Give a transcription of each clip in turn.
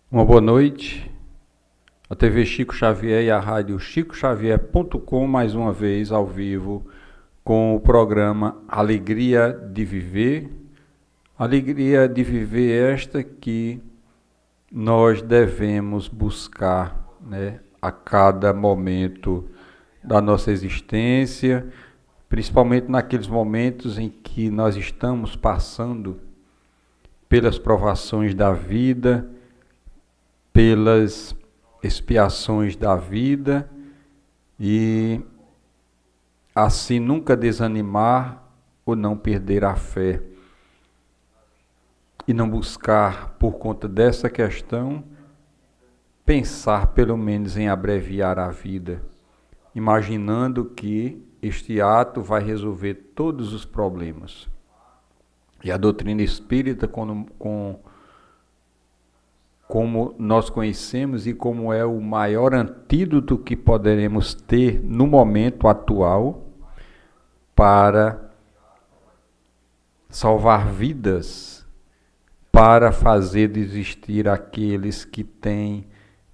Uma boa noite. A TV Chico Xavier e a rádio chicoxavier.com mais uma vez ao vivo com o programa Alegria de Viver. Alegria de viver esta que nós devemos buscar, né, a cada momento da nossa existência, principalmente naqueles momentos em que nós estamos passando pelas provações da vida, pelas expiações da vida e assim nunca desanimar ou não perder a fé e não buscar por conta dessa questão pensar pelo menos em abreviar a vida, imaginando que este ato vai resolver todos os problemas. E a doutrina espírita como nós conhecemos e como é o maior antídoto que poderemos ter no momento atual para salvar vidas, para fazer desistir aqueles que têm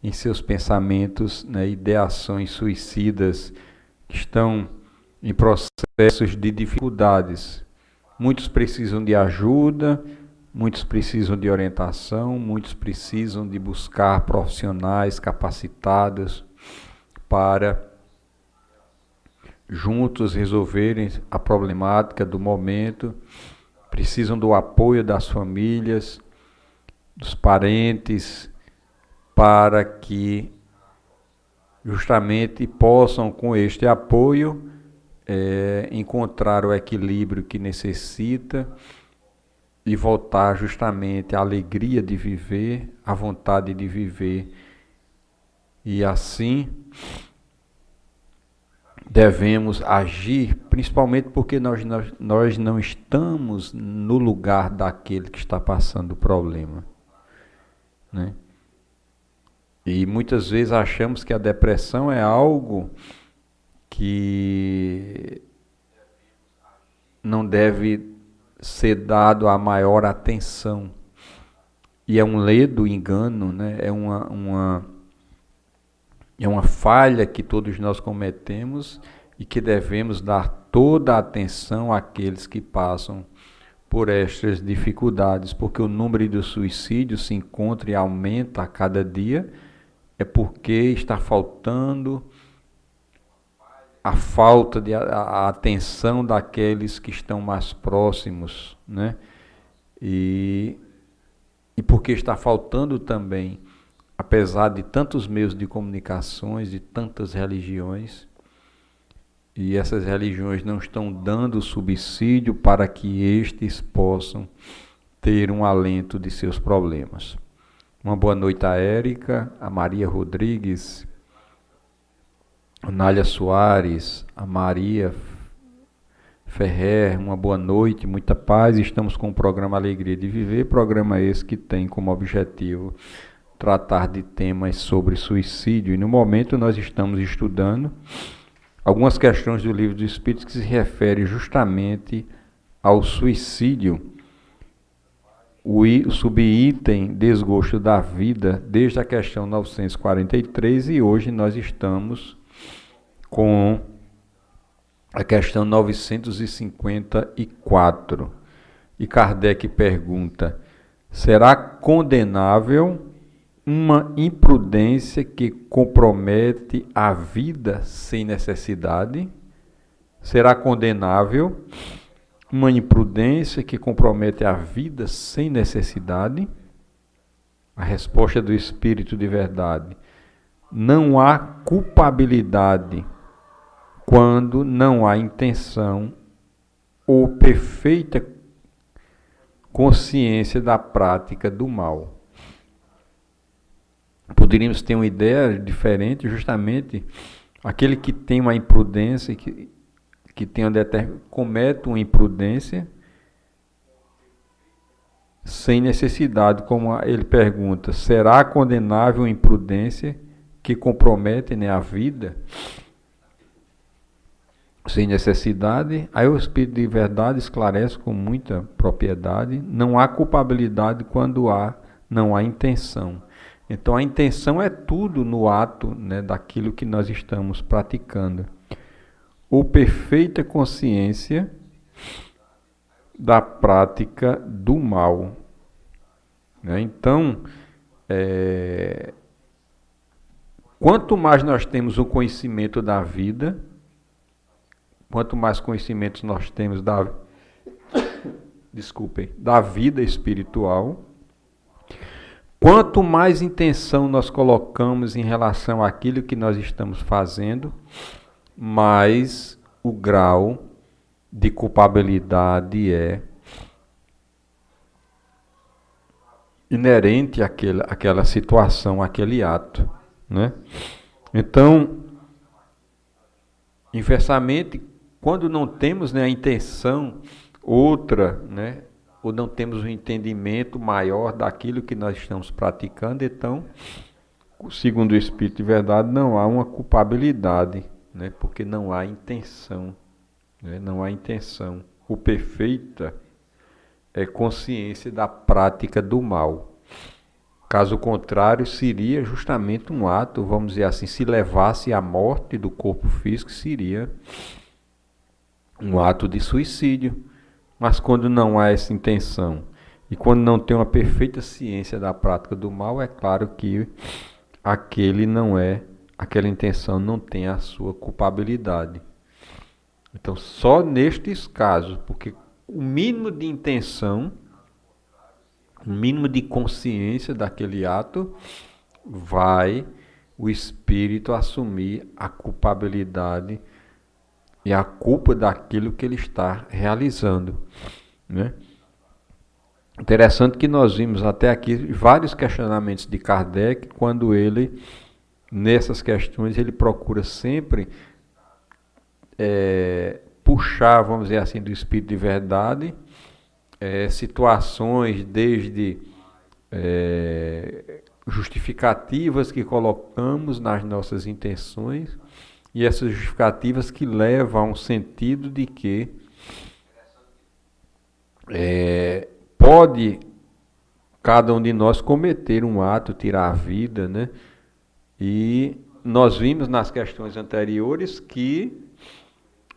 em seus pensamentos, né, ideações suicidas, que estão em processos de dificuldades. Muitos precisam de ajuda, muitos precisam de orientação, muitos precisam de buscar profissionais capacitados para juntos resolverem a problemática do momento. Precisam do apoio das famílias, dos parentes, para que justamente possam, com este apoio, encontrar o equilíbrio que necessita e voltar justamente à alegria de viver, à vontade de viver. E assim devemos agir, principalmente porque nós não estamos no lugar daquele que está passando o problema, né? E muitas vezes achamos que a depressão é algo que não deve ser dado a maior atenção. E é um ledo engano, né? É uma falha que todos nós cometemos e que devemos dar toda a atenção àqueles que passam por estas dificuldades, porque o número de suicídios se encontra e aumenta a cada dia, é porque está faltando a atenção daqueles que estão mais próximos, né? E porque está faltando também, apesar de tantos meios de comunicações, de tantas religiões, e essas religiões não estão dando subsídio para que estes possam ter um alento de seus problemas. Uma boa noite a Érica, a Maria Rodrigues, a Nália Soares, a Maria Ferrer, uma boa noite, muita paz. Estamos com o programa Alegria de Viver, programa esse que tem como objetivo tratar de temas sobre suicídio. E no momento nós estamos estudando algumas questões do Livro dos Espíritos que se referem justamente ao suicídio. O subitem desgosto da vida, desde a questão 943, e hoje nós estamos com a questão 954. E Kardec pergunta: será condenável uma imprudência que compromete a vida sem necessidade? Será condenável uma imprudência que compromete a vida sem necessidade? A resposta do Espírito de Verdade: não há culpabilidade quando não há intenção ou perfeita consciência da prática do mal. Poderíamos ter uma ideia diferente, justamente aquele que tem uma imprudência, que comete uma imprudência sem necessidade, como ele pergunta: será condenável a imprudência que compromete, né, a vida sem necessidade? Aí o Espírito de Verdade esclarece com muita propriedade: não há culpabilidade quando não há intenção. Então a intenção é tudo no ato, né, daquilo que nós estamos praticando. Ou perfeita consciência da prática do mal. Né? Então, quanto mais nós temos o conhecimento da vida, quanto mais conhecimentos nós temos da vida espiritual, quanto mais intenção nós colocamos em relação àquilo que nós estamos fazendo, mais o grau de culpabilidade é inerente àquela situação, àquele ato. Né? Então, inversamente, quando não temos, né, a intenção outra, né, ou não temos um entendimento maior daquilo que nós estamos praticando, então, segundo o Espírito de Verdade, não há uma culpabilidade, né, porque não há intenção. Né, não há intenção. O perfeita é consciência da prática do mal. Caso contrário, seria justamente um ato, vamos dizer assim, se levasse à morte do corpo físico, seria um ato de suicídio. Mas quando não há essa intenção e quando não tem uma perfeita ciência da prática do mal, é claro que aquela intenção não tem a sua culpabilidade. Então, só nestes casos, porque o mínimo de intenção, o mínimo de consciência daquele ato, vai o espírito assumir a culpabilidade e a culpa daquilo que ele está realizando. Né? Interessante que nós vimos até aqui vários questionamentos de Kardec, quando ele, nessas questões, ele procura sempre puxar, vamos dizer assim, do Espírito de Verdade, situações desde justificativas que colocamos nas nossas intenções, e essas justificativas que levam a um sentido de que pode cada um de nós cometer um ato, tirar a vida, né? E nós vimos nas questões anteriores que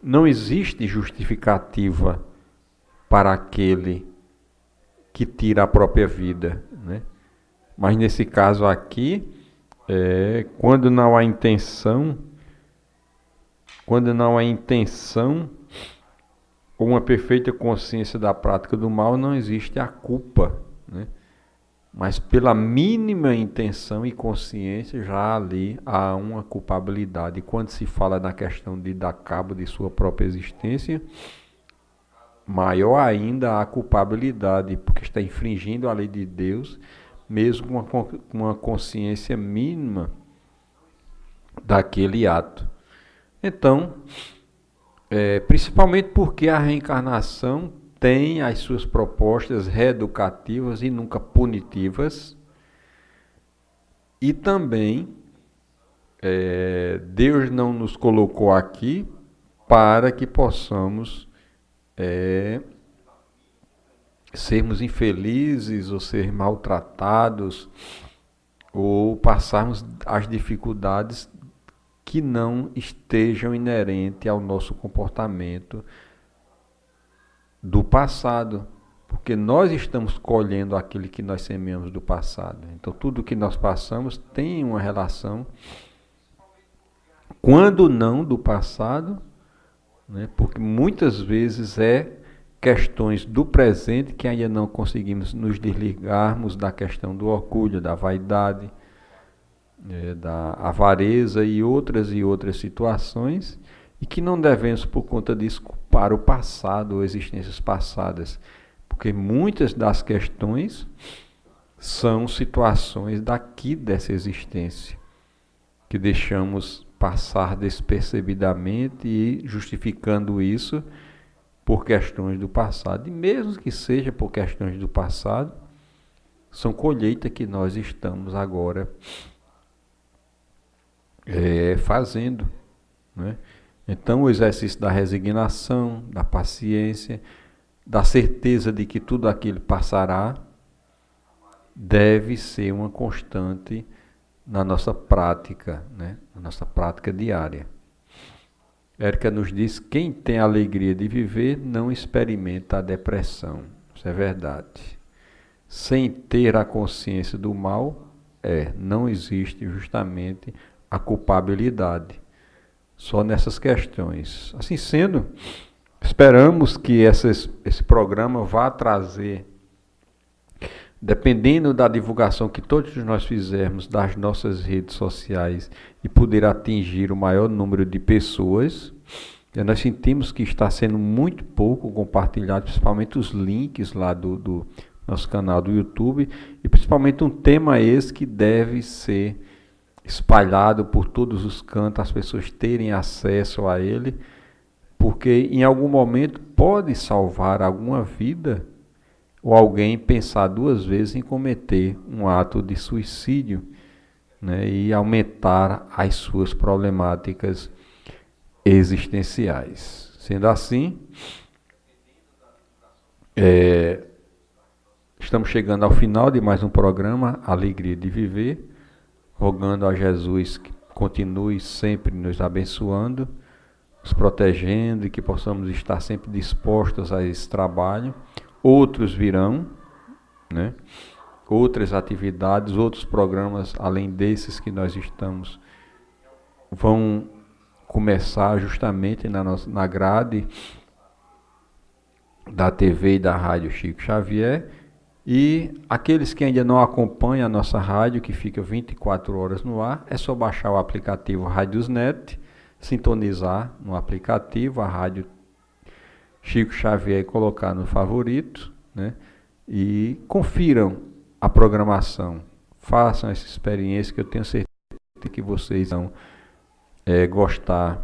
não existe justificativa para aquele que tira a própria vida, né? Mas nesse caso aqui, quando não há intenção ou uma perfeita consciência da prática do mal, não existe a culpa, né? Mas pela mínima intenção e consciência, já ali há uma culpabilidade. E quando se fala na questão de dar cabo de sua própria existência, maior ainda a culpabilidade, porque está infringindo a lei de Deus, mesmo com uma consciência mínima daquele ato. Então, principalmente porque a reencarnação tem as suas propostas reeducativas e nunca punitivas, e também Deus não nos colocou aqui para que possamos sermos infelizes ou ser maltratados ou passarmos as dificuldades que não estejam inerentes ao nosso comportamento do passado, porque nós estamos colhendo aquilo que nós semeamos do passado. Então tudo que nós passamos tem uma relação, quando não do passado, né? Porque muitas vezes questões do presente que ainda não conseguimos nos desligarmos da questão do orgulho, da vaidade, da avareza e outras situações, e que não devemos, por conta disso, culpar o passado ou existências passadas, porque muitas das questões são situações dessa existência, que deixamos passar despercebidamente e justificando isso por questões do passado. E mesmo que seja por questões do passado, são colheita que nós estamos agora fazendo, né? Então o exercício da resignação, da paciência, da certeza de que tudo aquilo passará, deve ser uma constante na nossa prática, né? Na nossa prática diária. Érica nos diz: quem tem a alegria de viver não experimenta a depressão. Isso é verdade. Sem ter a consciência do mal, não existe justamente a culpabilidade. Só nessas questões. Assim sendo, esperamos que esse programa vá trazer, dependendo da divulgação que todos nós fizermos das nossas redes sociais e poder atingir o maior número de pessoas, nós sentimos que está sendo muito pouco compartilhado, principalmente os links lá do nosso canal do YouTube, e principalmente um tema esse que deve ser espalhado por todos os cantos, as pessoas terem acesso a ele, porque em algum momento pode salvar alguma vida, ou alguém pensar duas vezes em cometer um ato de suicídio, né, e aumentar as suas problemáticas existenciais. Sendo assim, estamos chegando ao final de mais um programa, Alegria de Viver, rogando a Jesus que continue sempre nos abençoando, nos protegendo e que possamos estar sempre dispostos a esse trabalho. Outros virão, né? Outras atividades, outros programas, além desses que nós estamos, vão começar justamente na grade da TV e da Rádio Chico Xavier. E aqueles que ainda não acompanham a nossa rádio, que fica 24 horas no ar, é só baixar o aplicativo Radiosnet, sintonizar no aplicativo a Rádio Chico Xavier e colocar no favorito, né? E confiram a programação, façam essa experiência que eu tenho certeza que vocês vão gostar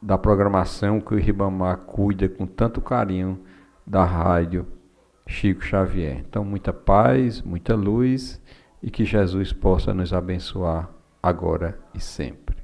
da programação que o Ribamar cuida com tanto carinho da Rádio Chico Xavier. Então, muita paz, muita luz e que Jesus possa nos abençoar agora e sempre.